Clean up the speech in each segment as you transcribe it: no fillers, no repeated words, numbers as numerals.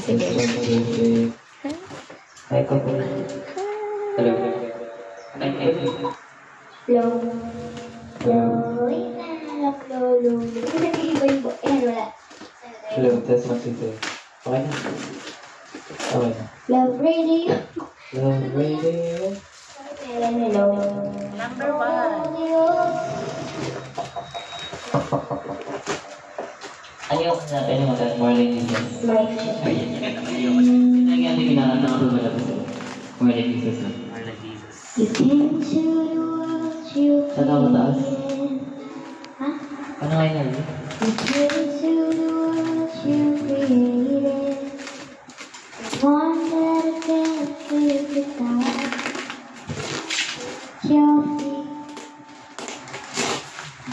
Sige. Ay, ko po. Hello. Hello. Hello, test 1, 2, 3. Okay na. Okay na. Love radio. Love radio. Hello. Number 1. Ayaw na tayo naman morning Jesus. Ayan, yan naman ayaw kasi. Hindi nga hindi nakakatawa ba tapos morning Jesus na. Morning Jesus. You came to the world you Saan ako mataas? Huh? Ano nga yun? You came to the world you created. One that I can't live without. Your feet.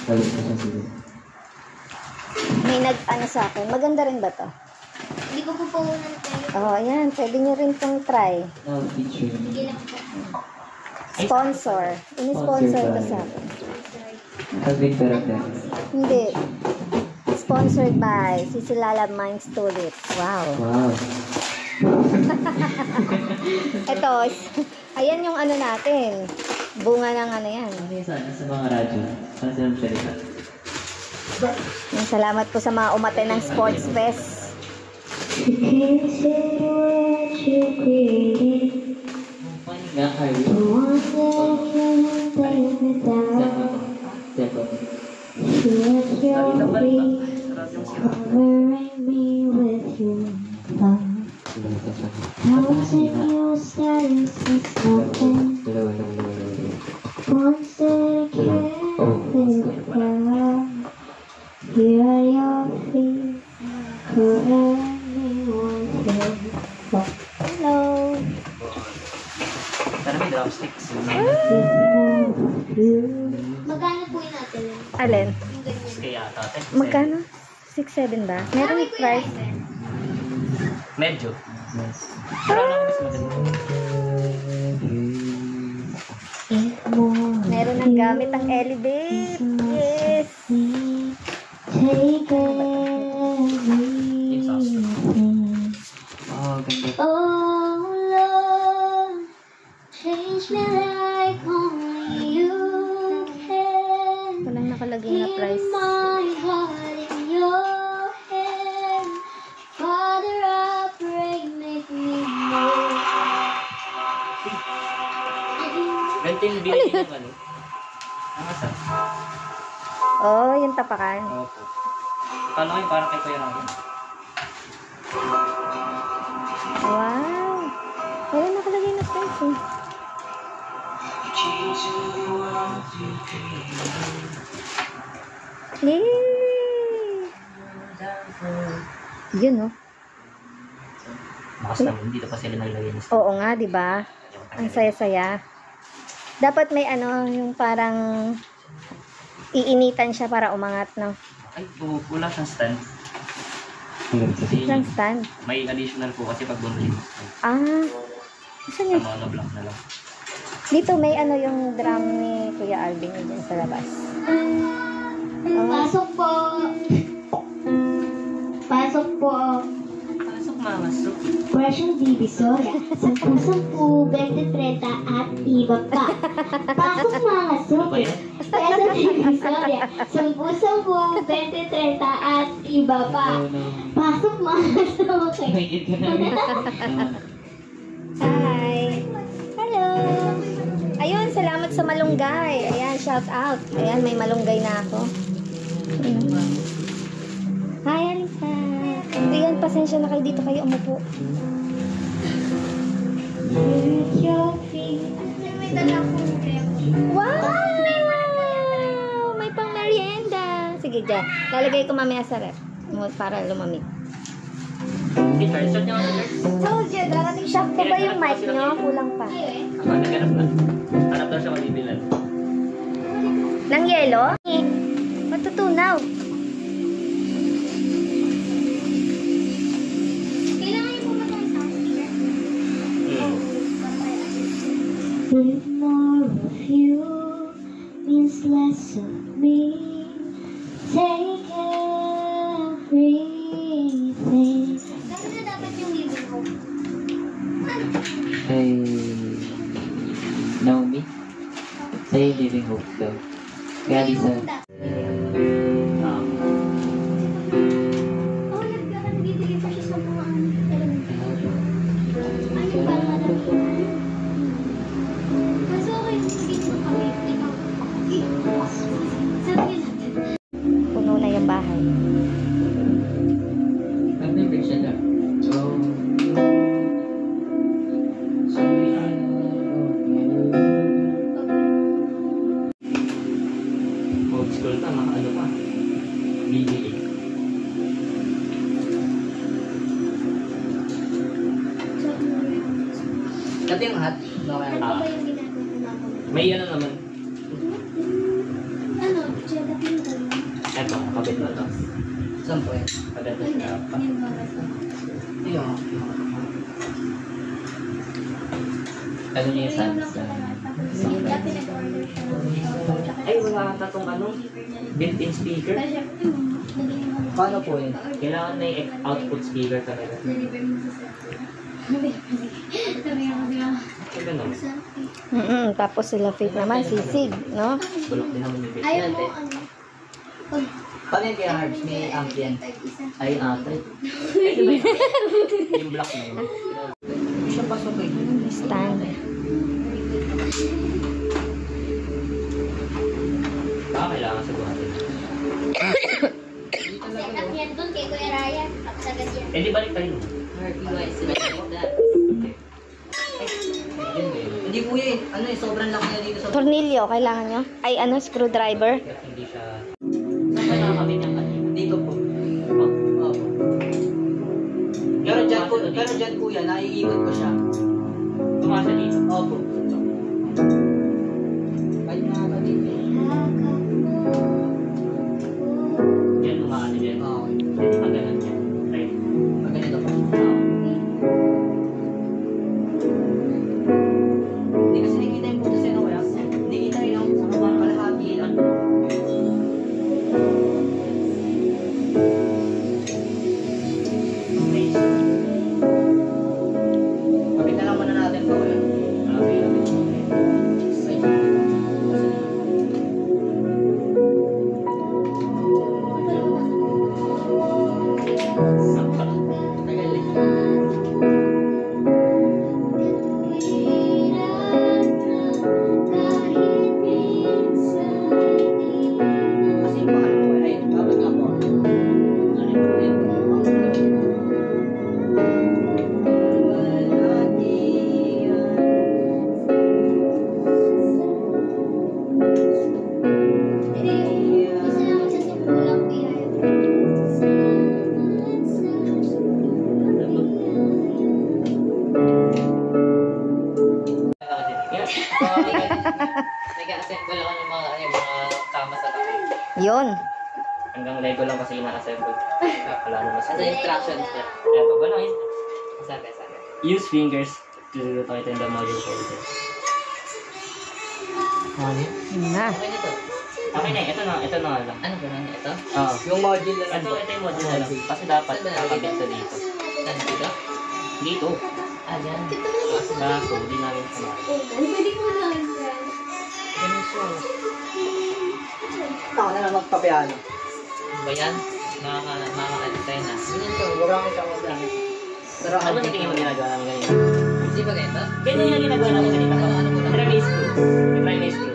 Galit na siya sige. May nag-ano sa akin. Maganda rin ba to? Hindi ko po unang tayo. Oh, ayan. Pwede nyo rin pong try. Now, teacher. Sige lang po. Sponsor. Ini-sponsor to sa akin. Calvin Perez. Hindi. Sponsored by Sisilala Minds Tulips. Wow. Wow. Ito. Ayan yung ano natin. Bunga ng ano yan. Ano yung saan? Sa mga radyo? Saan sila magsalita? Salamat po sa mga umate ng Sports Fest. You came to the world you created. Funny nga, Harvey. The one that I can't live without. You let your feet covering me with your love. Thousand years status is nothing. Once that I can't live without. Here are your feet covering me with your love. Hello. Sana may drumsticks. Magkano po yun natin? Alin? Kaya ate. Magkano? 6-7 ba? Meron price? Medyo. Pero lang mas maganda. Meron ng gamit ang Elevate. Yes. Take everything. Oh, ganda. Oh Lord, change me like only you can. Walang nakalagay na price. Keep my heart in your hand. Father, I pray, make me more. 20 billion yung ano. Ang asa? Oh, yung tapakan. Opo. Kala ko yung parang kay Kuya Ryan. Wow. Walang nakalagay na price eh. Yay! Yun, no? Bakas naman, dito pa sila naglagay ng Oo nga, di ba? Ang saya-saya. Dapat may ano, yung parang iinitan siya para umangat, no? Ay, wala siyang stand. Lang stand. May additional po kasi pag bumili. Ah, saan yun? Sa monoblock na lang. Dito may ano yung drum ni Kuya Alvin dyan sa labas. Pasok po. Pasok po. Pasok, mamasok. Presyong Divisoria, 10-10, 20-30 at iba pa. Pasok mga suki. Presyong Divisoria, 10-10, 20-30 at iba pa. Pasok mga suki. Nakikit ka namin. Hi! Hello! Ayun, salamat sa malunggay. Ayan, shout out. Ayan, may malunggay na ako. Hi, Alisa. Ayan, pasensya na kayo dito kayo umupo. Wow! May pang merienda. Sige, dyan. Lalagay ko mamaya sa ref para lumamig. Teacher, shot niyo ako, teacher. Told you, darating shop ko ba yung mic nyo? Kulang pa. Ako, naghanap na. Hanap daw siya mabibilan. Nang yelo? Matutunaw. Kailangan yung pumunta sa speaker. Hmm. With more of you means is less of me. Take everything. Gano'n na dapat yung living room? Kay Naomi. Sa'yo yung living hope daw. Kaya di sa... Nagbibigay pa siya sa mga ano ba? Mas okay, sige mo kami. Sabi natin. Puno na yung bahay. Ano yung picture na? So... Old school pa, mga ano pa. BBA. Ito yung hat. Ano ba yung ginagawa namin? May ano naman. Ano? Tsaka tinggal. Eto, kapit na ito. Saan po yun? Kapit na Hindi. siya. Yung baras na. Ayun. Ano niya yung Ayun lang sunset? pala. Tapos yung dati nag-order siya ng shower. Tsaka Ay, wala ata tong ano? Built-in speaker? Kaya syempre, naging ano. Paano po yun? Kailangan may output speaker talaga. Deliver mo sa cellphone. Sabi ako sila. Ay, ganun. Tapos sila Faith naman, sisig, no? Bulok din naman yung bit. Ayaw mo, ano? Pag Paano yung kaya Harbs? May amp yan? isa. Ay, ate. Yung black na yun. Hindi siya pasok eh. Stand. Baka kailangan sa buhatin. Set up yan dun kay Kuya Ryan. Tapos agad yan. Eh, di balik tayo. Hindi po yun. Ano eh, sobrang laki na dito sa... Tornilyo, kailangan nyo? Ay, ano, screwdriver? Kaya hindi siya... Saan ba nakakabit yung kanina? Dito po. Oh. Opo. Pero dyan po yan, naiikot ko siya. Tumasa dito. Opo. Kahit nakaka dito. Yan, tumakas dyan. Oo. Hindi pa ganun yan. Right. Maganito po. Ah. Hindi kasi nakikita yung puto sa'yo na wala. Hindi kita yun. Sa mga kalahati lang. Nice. Kapit na lang muna natin po. Okay. Tagal eh. Kasi yung mahal mo ay dapat nga po. Ano yung problem? Nag-assemble ako ng mga kama sa tabi. Yun. Hanggang Lego lang kasi ina-assemble. Wala naman sa... Sa instructions niya. Eto, gano'n. Sabi. Use fingers to tighten the module holder. Ano? Yun na. Okay nito. Okay na, ito na nga lang. Ano ba na ito? Oo. Yung module na lang. Ito yung module na lang. Kasi dapat nakakabit sa dito. Ano dito? Dito. Ah, dyan. Kaso, di namin samahan. Pwede ko lang yan. Ganun siya. Ako na lang magpapiano. Ba yan? Makaka-edit tayo na. Ganyan siya. Marami siya magpapiano. Pero Ano ba tingin mo ginagawa namin ganyan? Hindi ba ganito? Ganyan yung ginagawa namin ganito. Ano muna? Try may screw. Try may screw.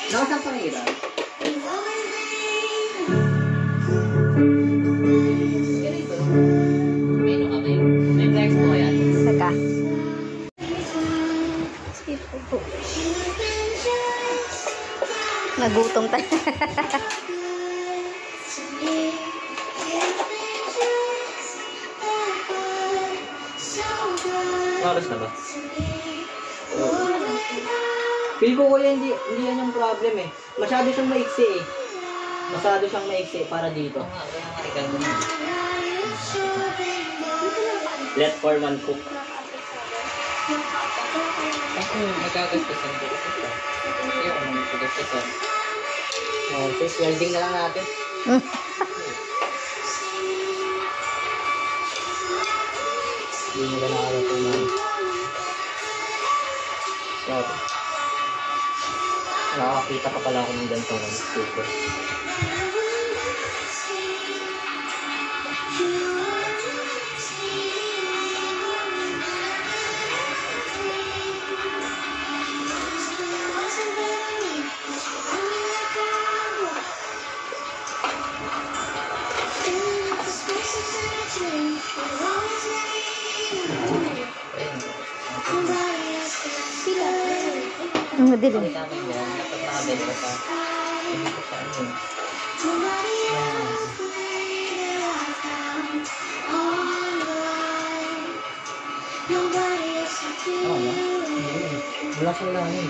Nakasang pangiran? Ganito. May ano ka? May flex po yan. Teka. Nagutom tayo. Oras na ba? Feel ko kuya, hindi yan yung problem eh. Masyado siyang maiksi eh. Masyado siyang maiksi para dito. Let foreman cook. Kasi magkagastasan ko. Ito, sir. Oh, sis, welding na lang natin. Hindi nila nakakatunan. Sorry. Nakakita pa pala ako ng ganitong sticker. Ang madilim. Kita mo yan, dapat nakabel ka pa. Hindi ko sa ano. Oo, no? Wala sa wala yun.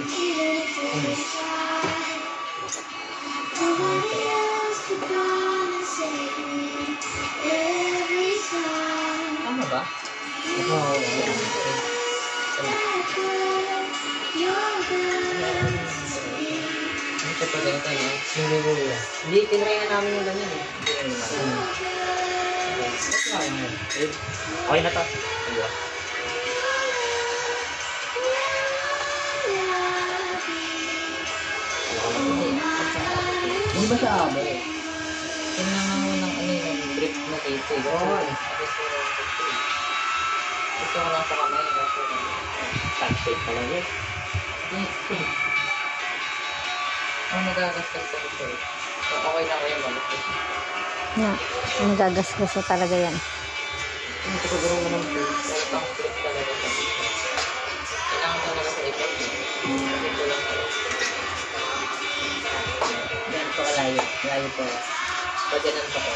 Tama ba? Oo. Ito pa ganito, no? Hindi, tinry na namin yung ganyan eh. Okay na to. Diba? Hindi ba siya abo? Tingnan nga mo ng ano yung brief na dito eh. Oo. Gusto ko lang sa kamay. Touch pa lang yun. Ang nagagastos ko ito eh. So, okay na ko yung malustos. Na, ang gagasgas na talaga yan. Hindi ko siguro mo ng brief. Pero pang flip talaga sa dito. Kailangan talaga sa ipot mo. Ito lang pala. Ganun pa kalayo. Layo pa. Pag ganun pa ko.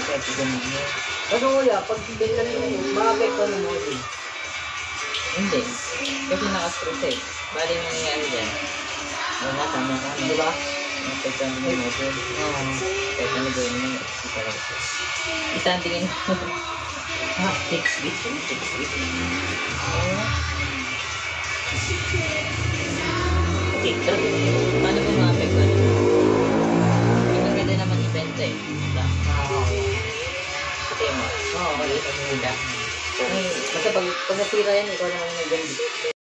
Kasi ganun mo. Kasi kuya, pag ganyan yun, ma-apekto ng model. Hindi. Kasi naka-stress eh. Bali yung nangyayari dyan. Oo nga, tama ka. Di ba? Nakapagkan mo yung model. Oo. Kahit ano gawin mo, hindi talaga siya. Isa ang tingin mo. Ha? 6 bits? 6 bits? Okay, pero paano mo ma-apekto? Yung maganda naman ibenta eh. Diba? Kasi mo. Oo, okay. Hindi. Basta pag nasira yan, ikaw naman may ganyan.